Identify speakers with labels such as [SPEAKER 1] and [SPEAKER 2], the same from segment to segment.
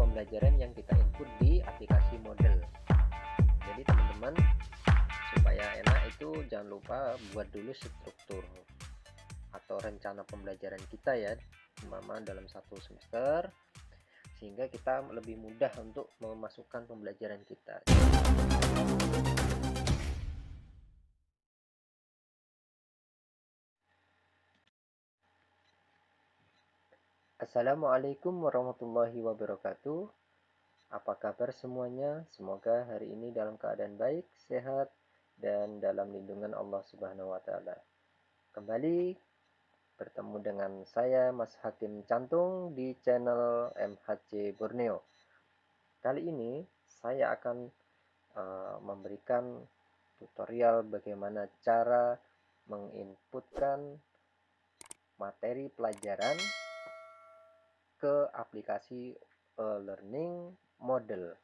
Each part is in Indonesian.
[SPEAKER 1] pembelajaran yang kita input di aplikasi Moodle. Jadi teman-teman, supaya enak itu jangan lupa buat dulu struktur atau rencana pembelajaran kita ya, umpama dalam satu semester, sehingga kita lebih mudah untuk memasukkan pembelajaran kita. Assalamualaikum warahmatullahi wabarakatuh. Apa kabar semuanya? Semoga hari ini dalam keadaan baik, sehat, dan dalam lindungan Allah Subhanahu wa Ta'ala. Kembali bertemu dengan saya, Mas Hakim Cantung, di channel MHC Borneo. Kali ini saya akan memberikan tutorial bagaimana cara menginputkan materi pelajaran ke aplikasi learning Moodle.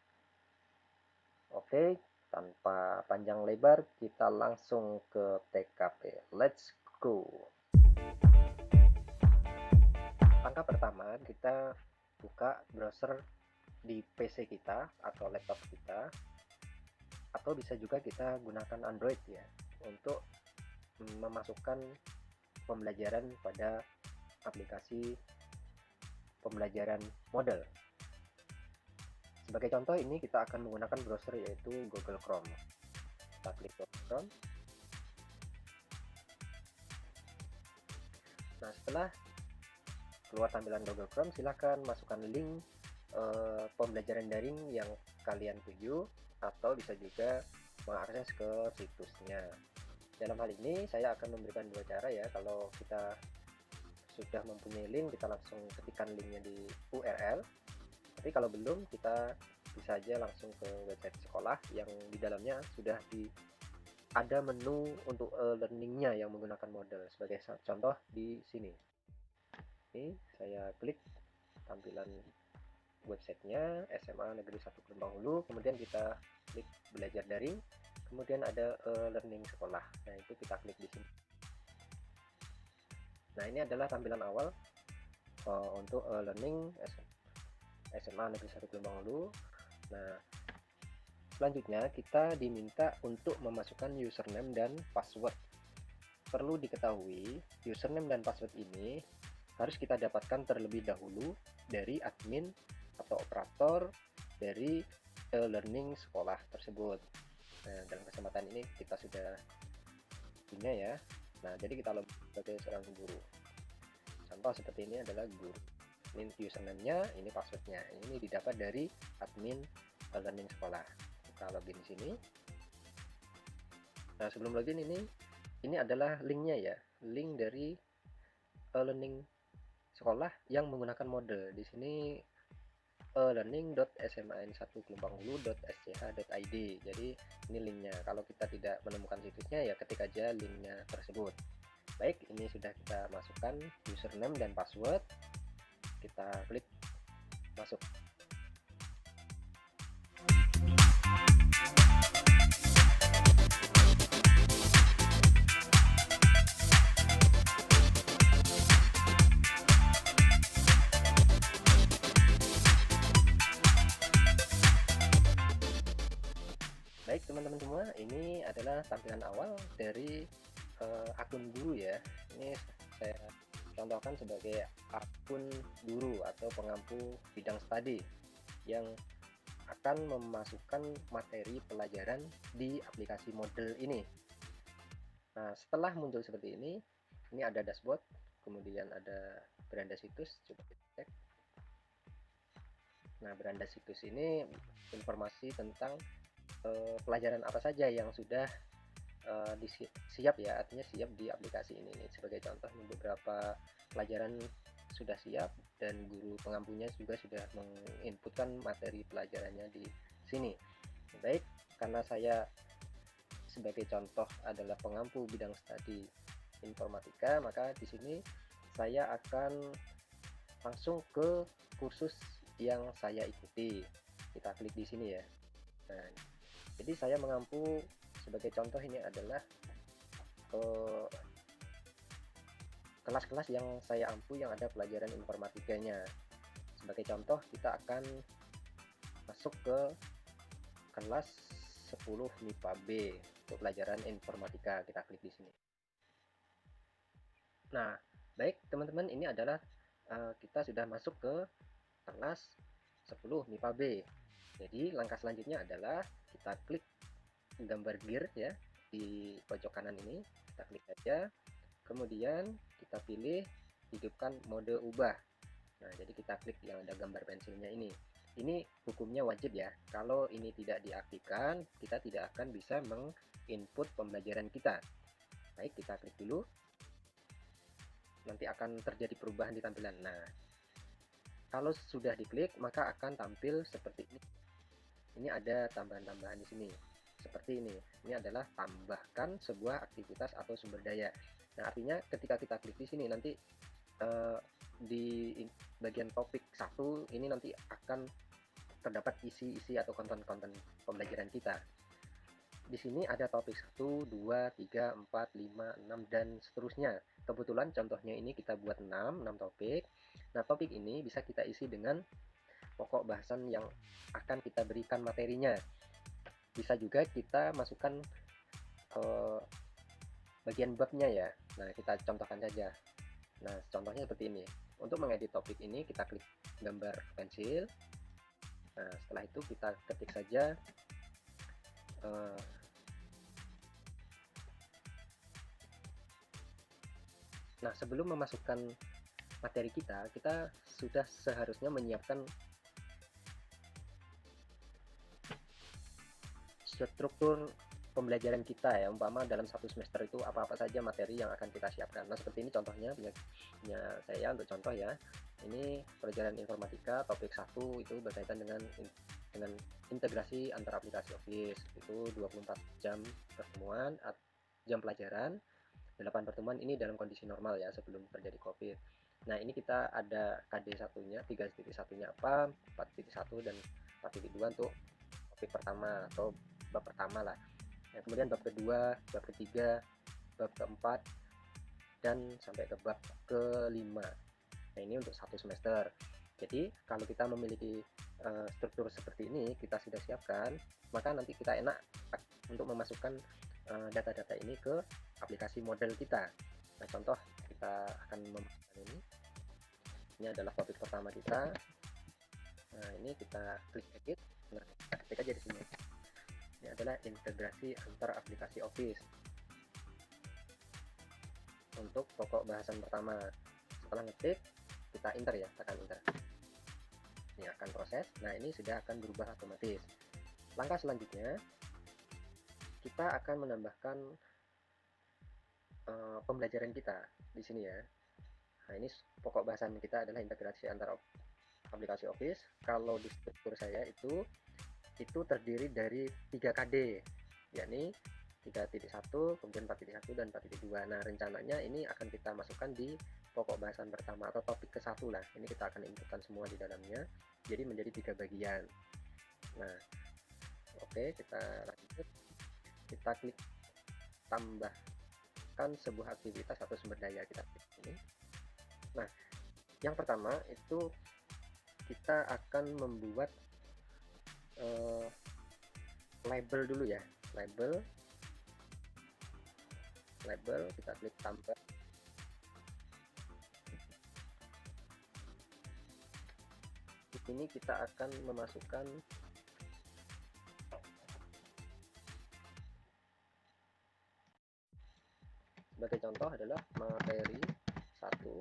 [SPEAKER 1] Oke, tanpa panjang lebar kita langsung ke TKP. Let's go. Langkah pertama, kita buka browser di PC kita atau laptop kita, atau bisa juga kita gunakan Android ya, untuk memasukkan pembelajaran pada aplikasi pembelajaran Moodle. Sebagai contoh, ini kita akan menggunakan browser yaitu Google Chrome. Kita klik Google Chrome. Nah, setelah keluar tampilan Google Chrome, silahkan masukkan link pembelajaran daring yang kalian tuju, atau bisa juga mengakses ke situsnya. Dalam hal ini saya akan memberikan dua cara ya. Kalau kita sudah mempunyai link, kita langsung ketikkan linknya di URL. Tapi kalau belum, kita bisa aja langsung ke website sekolah yang di dalamnya sudah ada menu untuk learningnya yang menggunakan Moodle. Sebagai contoh di sini. Ini saya klik tampilan websitenya SMA Negeri 1 Kelembang Hulu, kemudian kita klik belajar daring, kemudian ada learning sekolah. Nah, itu kita klik di sini. Nah, ini adalah tampilan awal untuk learning SMA Negeri 1 Kelembang Hulu. Nah, selanjutnya kita diminta untuk memasukkan username dan password. Perlu diketahui, username dan password ini harus kita dapatkan terlebih dahulu dari admin atau operator dari learning sekolah tersebut. Nah, dalam kesempatan ini kita sudah punya ya. Nah, jadi kita login sebagai seorang guru. Contoh seperti ini adalah guru. Ini username-nya, ini password-nya. Ini didapat dari admin learning sekolah. Kita login di sini. Nah, sebelum login ini adalah linknya ya. Link dari learning sekolah yang menggunakan Moodle. Di sini learning.sman1kelembangulu.sch.id. Jadi ini linknya. Kalau kita tidak menemukan situsnya ya ketik aja linknya tersebut. Baik, ini sudah kita masukkan username dan password. Kita klik masuk. Baik teman-teman semua, ini adalah tampilan awal dari akun guru ya. Ini saya contohkan sebagai akun guru atau pengampu bidang studi yang akan memasukkan materi pelajaran di aplikasi Moodle ini. Nah, setelah muncul seperti ini ada dashboard, kemudian ada beranda situs, coba kita cek. Nah, beranda situs ini informasi tentang pelajaran apa saja yang sudah siap ya, artinya siap di aplikasi ini nih. Sebagai contoh, beberapa pelajaran sudah siap dan guru pengampunya juga sudah menginputkan materi pelajarannya di sini. Baik, karena saya sebagai contoh adalah pengampu bidang studi informatika, maka di sini saya akan langsung ke kursus yang saya ikuti. Kita klik di sini ya. Nah, jadi saya mengampu sebagai contoh ini adalah kelas-kelas yang saya ampu yang ada pelajaran informatikanya. Sebagai contoh, kita akan masuk ke kelas 10 MIPA B untuk pelajaran informatika. Kita klik di sini. Nah, baik teman-teman, ini adalah kita sudah masuk ke kelas 10 MIPA B. Jadi langkah selanjutnya adalah kita klik gambar gear ya di pojok kanan ini, kita klik saja. Kemudian kita pilih hidupkan mode ubah. Nah, jadi kita klik yang ada gambar pensilnya ini. Ini hukumnya wajib ya. Kalau ini tidak diaktifkan, kita tidak akan bisa menginput pembelajaran kita. Baik, kita klik dulu. Nanti akan terjadi perubahan di tampilan. Nah, kalau sudah diklik, maka akan tampil seperti ini. Ini ada tambahan-tambahan di sini. Seperti ini. Ini adalah tambahkan sebuah aktivitas atau sumber daya. Nah, artinya ketika kita klik di sini nanti di bagian topik 1 ini nanti akan terdapat isi-isi atau konten-konten pembelajaran kita. Di sini ada topik 1, 2, 3, 4, 5, 6 dan seterusnya. Kebetulan contohnya ini kita buat 6 topik. Nah, topik ini bisa kita isi dengan pokok bahasan yang akan kita berikan materinya. Bisa juga kita masukkan bagian babnya ya. Nah, kita contohkan saja. Nah, contohnya seperti ini. Untuk mengedit topik ini, kita klik gambar pensil. Nah, setelah itu kita ketik saja nah, sebelum memasukkan materi kita sudah seharusnya menyiapkan struktur pembelajaran kita ya, umpama dalam satu semester itu apa-apa saja materi yang akan kita siapkan. Nah, seperti ini contohnya punya saya untuk contoh ya. Ini pelajaran informatika topik 1 itu berkaitan dengan integrasi antar aplikasi Office. Itu 24 jam pertemuan, jam pelajaran, 8 pertemuan ini dalam kondisi normal ya sebelum terjadi Covid. Nah, ini kita ada KD satunya, 3.1-nya apa, 4.1 dan 4.2 untuk topik pertama atau bab pertama lah. Yang kemudian bab kedua, bab ketiga, bab keempat, dan sampai ke bab kelima. Nah, ini untuk satu semester. Jadi kalau kita memiliki struktur seperti ini, kita sudah siapkan, maka nanti kita enak untuk memasukkan data-data ini ke aplikasi model kita. Nah, contoh kita akan memasukkan ini. Ini adalah topik pertama kita. Nah, ini kita klik edit. Nah, kita ketik aja di sini. Ini adalah integrasi antar aplikasi Office. Untuk pokok bahasan pertama. Setelah ngetik, kita enter ya, tekan enter. Ini akan proses. Nah, ini sudah akan berubah otomatis. Langkah selanjutnya, kita akan menambahkan pembelajaran kita di sini ya. Nah, ini pokok bahasan kita adalah integrasi antara aplikasi Office. Kalau di struktur saya itu terdiri dari 3 KD, yakni 3.1, kemudian 4.1 dan 4.2. Nah, rencananya ini akan kita masukkan di pokok bahasan pertama atau topik ke-1 lah. Ini kita akan inputkan semua di dalamnya. Jadi menjadi 3 bagian. Nah, oke, kita lanjut. Kita klik tambahkan sebuah aktivitas atau sumber daya, kita klik ini. Nah, yang pertama itu kita akan membuat label dulu ya. Label kita klik tambah. Di sini kita akan memasukkan sebagai contoh adalah materi 1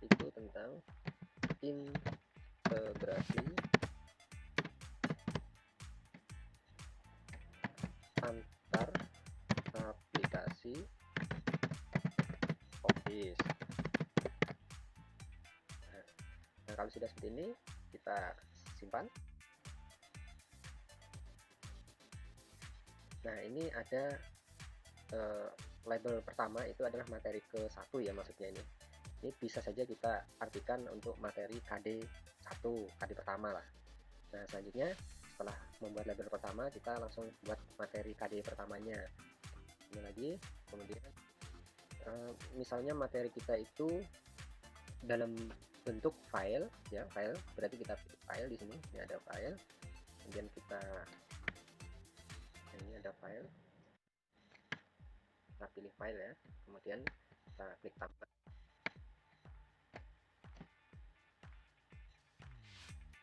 [SPEAKER 1] itu tentang integrasi antar aplikasi Office. Nah, kalau sudah seperti ini, kita simpan. Nah, ini ada label pertama itu adalah materi ke-1 ya, maksudnya ini. Ini bisa saja kita artikan untuk materi KD 1, KD pertama lah. Nah, selanjutnya setelah membuat label pertama, kita langsung buat materi KD pertamanya. Ini lagi, kemudian misalnya materi kita itu dalam bentuk file ya, file berarti kita pilih file di sini. Ini ada file, kemudian kita ini ada file, kita pilih file ya, kemudian kita klik tambah.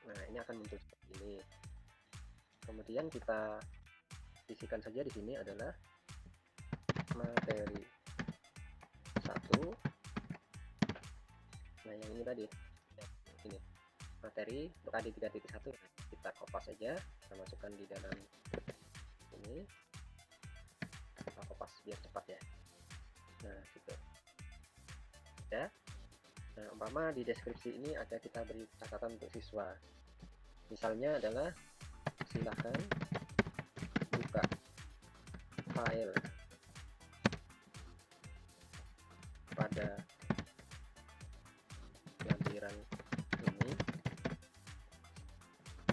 [SPEAKER 1] Nah, ini akan muncul seperti ini. Kemudian kita isikan saja di sini adalah materi 1. Nah, yang ini tadi, ini materi untuk AD 3.1 kita kopas saja, kita masukkan di dalam ini, kita kopas biar cepat ya. Nah, gitu ya. Nah, umpama di deskripsi ini ada kita beri catatan untuk siswa, misalnya adalah silahkan buka file pada lampiran ini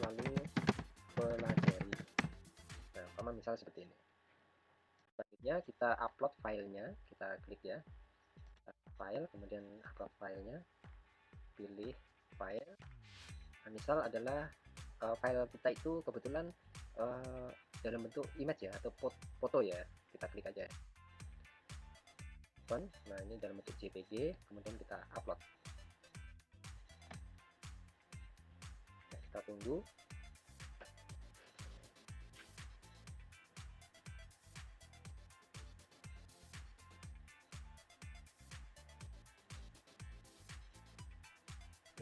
[SPEAKER 1] lalu pelajari. Nah, umpama misal seperti ini. Selanjutnya kita upload filenya, kita klik ya, file, kemudian upload filenya, pilih file. Nah, misal adalah file kita itu kebetulan dalam bentuk image ya, atau foto ya, kita klik aja. Nah, ini dalam bentuk JPG, kemudian kita upload. Nah, kita tunggu.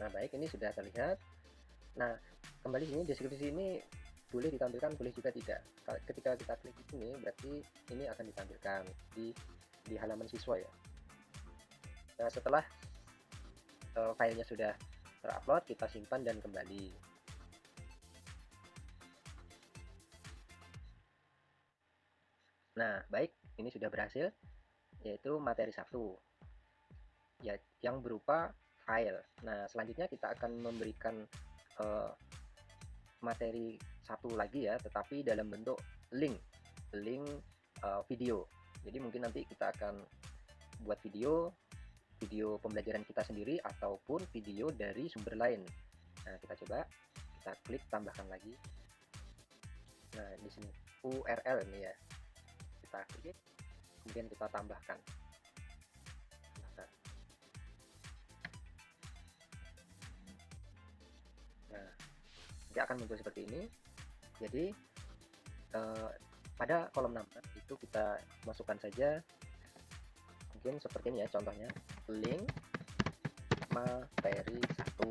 [SPEAKER 1] Nah, baik, ini sudah terlihat. Nah, kembali sini deskripsi ini boleh ditampilkan, boleh juga tidak. Ketika kita klik di sini, berarti ini akan ditampilkan di halaman siswa ya. Nah, setelah filenya sudah terupload, kita simpan dan kembali. Nah, baik, ini sudah berhasil, yaitu materi 1 ya, yang berupa file. Nah, selanjutnya kita akan memberikan materi 1 lagi ya, tetapi dalam bentuk link video. Jadi mungkin nanti kita akan buat video pembelajaran kita sendiri ataupun video dari sumber lain. Nah, kita coba, kita klik tambahkan lagi. Nah, di sini URL ini ya, kita klik, kemudian kita tambahkan. Nah, nanti akan muncul seperti ini. Jadi pada kolom nama itu kita masukkan saja mungkin seperti ini ya, contohnya link materi 1.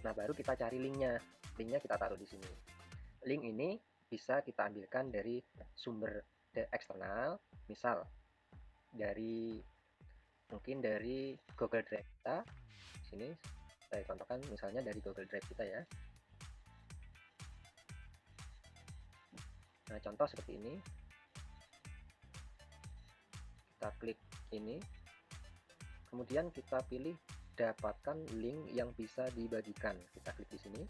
[SPEAKER 1] Nah, baru kita cari linknya kita taruh di sini. Link ini bisa kita ambilkan dari sumber eksternal, misal mungkin dari Google Drive kita. Sini saya contohkan misalnya dari Google Drive kita ya. Nah, contoh seperti ini, kita klik ini, kemudian kita pilih dapatkan link yang bisa dibagikan, kita klik di sini,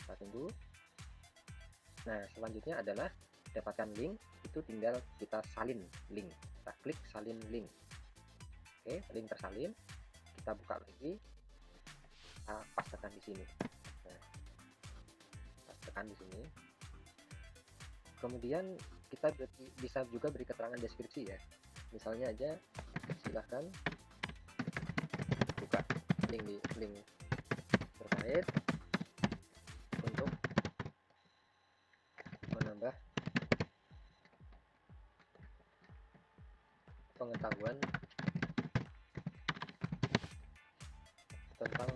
[SPEAKER 1] kita tunggu. Nah, selanjutnya adalah dapatkan link, itu tinggal kita salin link, kita klik salin link. Oke, link tersalin, kita buka lagi, kita pastekan di sini. Nah, pastekan di sini. Kemudian kita bisa juga beri keterangan deskripsi ya, misalnya aja silahkan buka link terkait untuk menambah pengetahuan tentang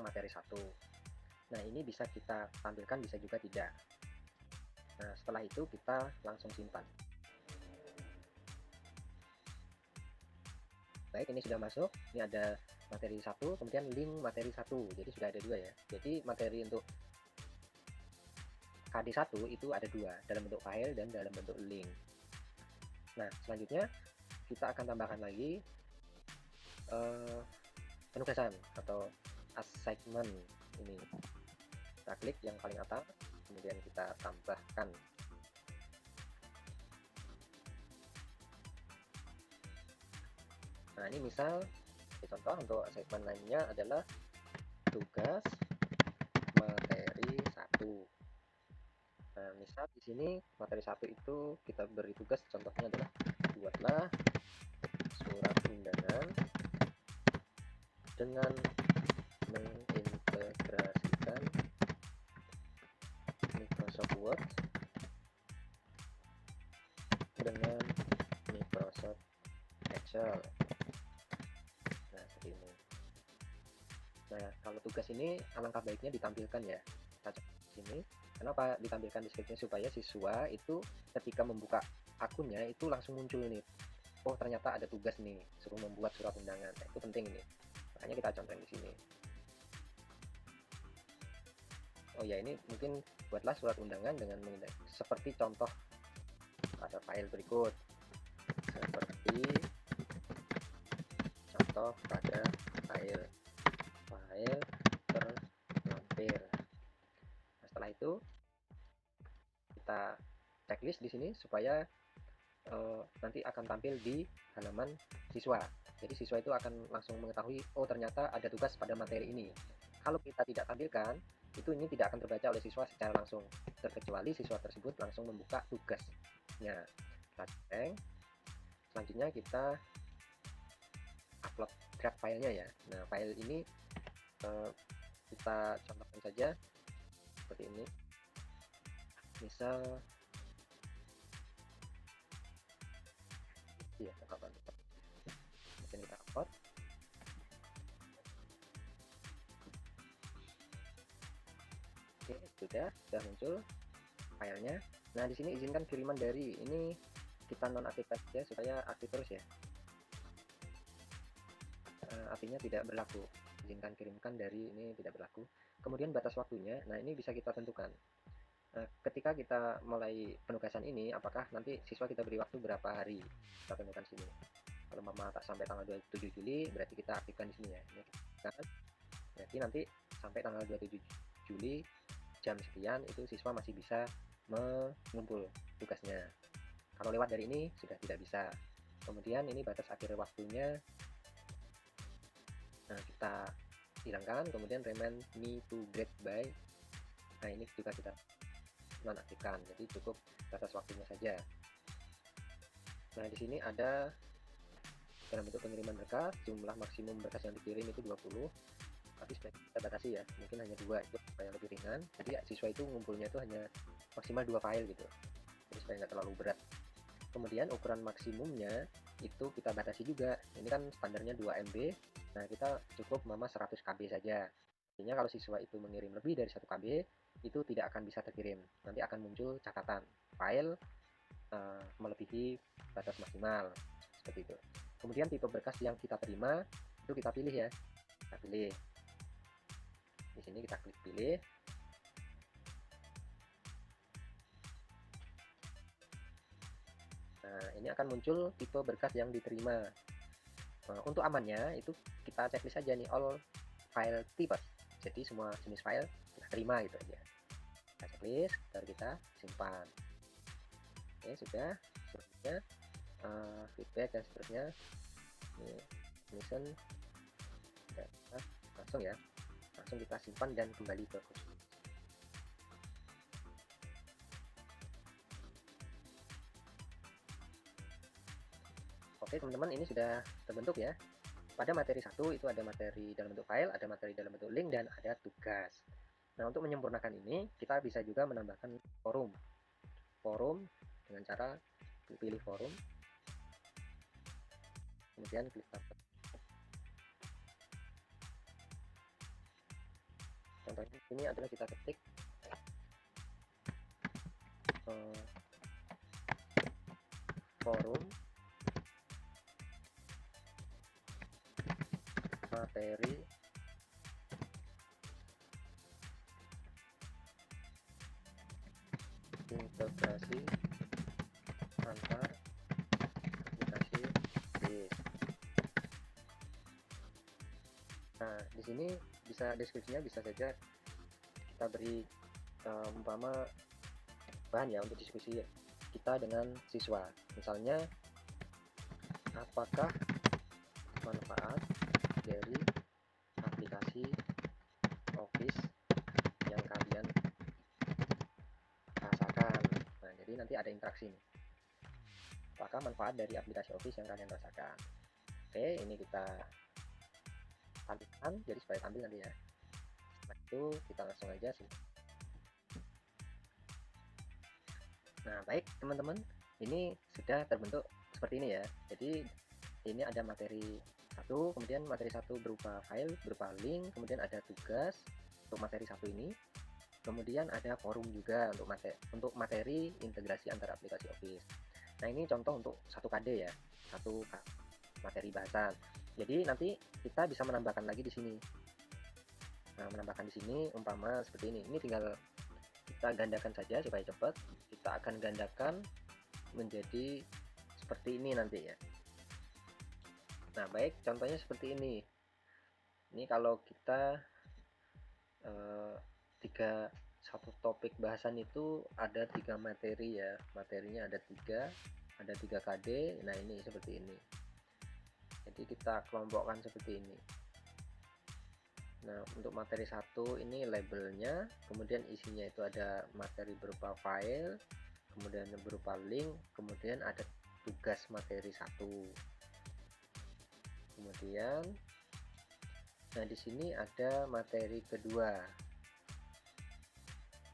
[SPEAKER 1] materi 1. Nah, ini bisa kita tampilkan, bisa juga tidak. Nah, setelah itu kita langsung simpan. Baik, ini sudah masuk. Ini ada materi 1, kemudian link materi 1. Jadi sudah ada 2 ya. Jadi materi untuk KD1 itu ada 2, dalam bentuk file dan dalam bentuk link. Nah, selanjutnya kita akan tambahkan lagi penugasan atau assignment ini. Kita klik yang paling atas, kemudian kita tambahkan. Nah, ini misal contoh untuk segmen lainnya adalah tugas materi 1. Nah, misal di sini materi 1 itu kita beri tugas, contohnya adalah buatlah surat undangan dengan mengintegrasikan Microsoft Word dengan Microsoft Excel. Nah, seperti ini. Nah, kalau tugas ini alangkah baiknya ditampilkan ya. Kita coba di sini. Kenapa ditampilkan deskripsinya? Supaya siswa itu ketika membuka akunnya itu langsung muncul nih. Oh, ternyata ada tugas nih, suruh membuat surat undangan. Nah, itu penting ini. Makanya kita contohin di sini. Oh ya, ini mungkin buatlah surat undangan dengan seperti contoh pada file berikut. Seperti contoh pada file terlampir. Nah, setelah itu kita checklist di sini supaya nanti akan tampil di halaman siswa. Jadi siswa itu akan langsung mengetahui, oh ternyata ada tugas pada materi ini. Kalau kita tidak tampilkan, itu ini tidak akan terbaca oleh siswa secara langsung, terkecuali siswa tersebut langsung membuka tugasnya. Kita cek. Selanjutnya kita upload draft filenya ya. Nah, file ini kita contohkan saja seperti ini. Misal ya, mungkin kita upload. Oke, sudah muncul filenya. Nah, di sini izinkan kiriman dari, ini kita nonaktifkan saja supaya aktif terus ya. Artinya tidak berlaku, izinkan kirimkan dari ini tidak berlaku. Kemudian batas waktunya, nah ini bisa kita tentukan. Ketika kita mulai penugasan ini, apakah nanti siswa kita beri waktu berapa hari, kita tentukan sini. Kalau mama tak sampai tanggal 27 Juli, berarti kita aktifkan di sini ya. Ini kan, berarti nanti sampai tanggal 27 Juli jam sekian itu siswa masih bisa mengumpul tugasnya. Kalau lewat dari ini sudah tidak bisa. Kemudian ini batas akhir waktunya, nah kita hilangkan. Kemudian remind me to grade by, nah ini juga kita nonaktifkan, jadi cukup batas waktunya saja. Nah, di sini ada dalam bentuk pengiriman berkas, jumlah maksimum berkas yang dikirim itu 20, tapi sebaiknya kita batasi ya, mungkin hanya 2 itu supaya lebih ringan. Jadi siswa itu ngumpulnya itu hanya maksimal 2 file gitu, jadi supaya nggak terlalu berat. Kemudian ukuran maksimumnya itu kita batasi juga, ini kan standarnya 2 MB, nah kita cukup mama 100 KB saja. Artinya kalau siswa itu mengirim lebih dari 1 KB itu tidak akan bisa terkirim, nanti akan muncul catatan file melebihi batas maksimal, seperti itu. Kemudian tipe berkas yang kita terima itu kita pilih ya, kita pilih di sini, kita klik pilih. Nah, ini akan muncul tipe berkas yang diterima. Untuk amannya itu kita checklist saja nih, all file types, jadi semua jenis file kita terima gitu aja. Kita checklist, baru kita simpan. Oke, sudah. Selanjutnya feedback dan seterusnya. Ini mission, langsung ya, langsung kita simpan dan kembali ke kursus. Oke teman-teman, ini sudah terbentuk ya. Pada materi 1 itu ada materi dalam bentuk file, ada materi dalam bentuk link, dan ada tugas. Nah, untuk menyempurnakan ini kita bisa juga menambahkan forum dengan cara pilih forum, kemudian klik tabel. Contohnya ini adalah kita ketik forum materi integrasi antar aplikasi BIS. Nah, di sini bisa deskripsinya bisa saja kita beri umpama bahan ya untuk diskusi kita dengan siswa. Misalnya, apakah manfaat dari aplikasi Office yang kalian rasakan. Nah, jadi nanti ada interaksi nih. Apakah manfaat dari aplikasi Office yang kalian rasakan? Oke, ini kita tampilkan jadi supaya tampil nanti ya. Setelah itu kita langsung aja sih. Nah, baik teman-teman, ini sudah terbentuk seperti ini ya. Jadi ini ada materi satu, kemudian materi satu berupa file, berupa link, kemudian ada tugas untuk materi satu ini, kemudian ada forum juga untuk materi integrasi antara aplikasi Office. Nah, ini contoh untuk 1 KD ya, satu materi bahasan. Jadi nanti kita bisa menambahkan lagi di sini. Nah, menambahkan di sini umpama seperti ini. Ini tinggal kita gandakan saja supaya cepat. Kita akan gandakan menjadi seperti ini nanti ya. Nah, baik, contohnya seperti ini. Ini kalau kita satu topik bahasan itu ada 3 materi ya. Materinya ada 3 KD. Nah, ini seperti ini. Jadi kita kelompokkan seperti ini. Nah, untuk materi satu ini labelnya, kemudian isinya itu ada materi berupa file, kemudian berupa link, kemudian ada tugas materi satu. Kemudian, nah di sini ada materi kedua.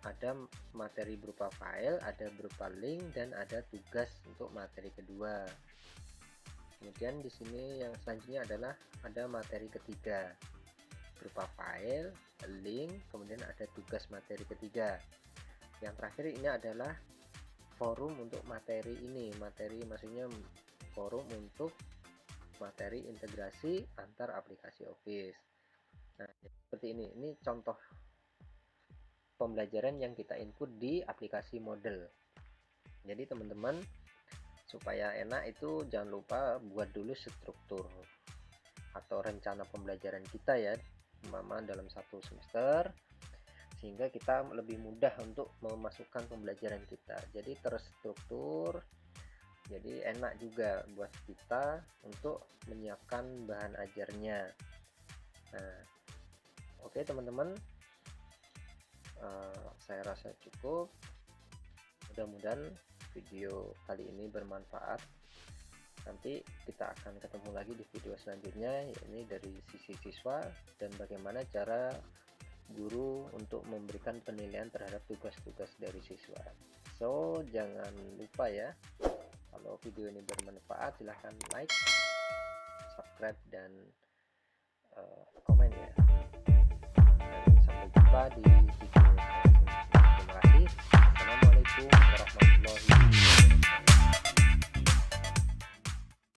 [SPEAKER 1] Ada materi berupa file, ada berupa link, dan ada tugas untuk materi kedua. Kemudian di sini yang selanjutnya adalah ada materi ketiga berupa file, link, kemudian ada tugas materi ketiga. Yang terakhir ini adalah forum untuk materi ini. Materi maksudnya forum untuk materi integrasi antar aplikasi Office. Nah, seperti ini. Ini contoh pembelajaran yang kita input di aplikasi Moodle. Jadi teman-teman supaya enak itu jangan lupa buat dulu struktur atau rencana pembelajaran kita ya, umpama dalam 1 semester, sehingga kita lebih mudah untuk memasukkan pembelajaran kita. Jadi terstruktur, jadi enak juga buat kita untuk menyiapkan bahan ajarnya. Nah, oke teman-teman, saya rasa cukup. Mudah-mudahan video kali ini bermanfaat. Nanti kita akan ketemu lagi di video selanjutnya, yakni dari sisi siswa dan bagaimana cara guru untuk memberikan penilaian terhadap tugas-tugas dari siswa. So, jangan lupa ya, kalau video ini bermanfaat silahkan like, subscribe, dan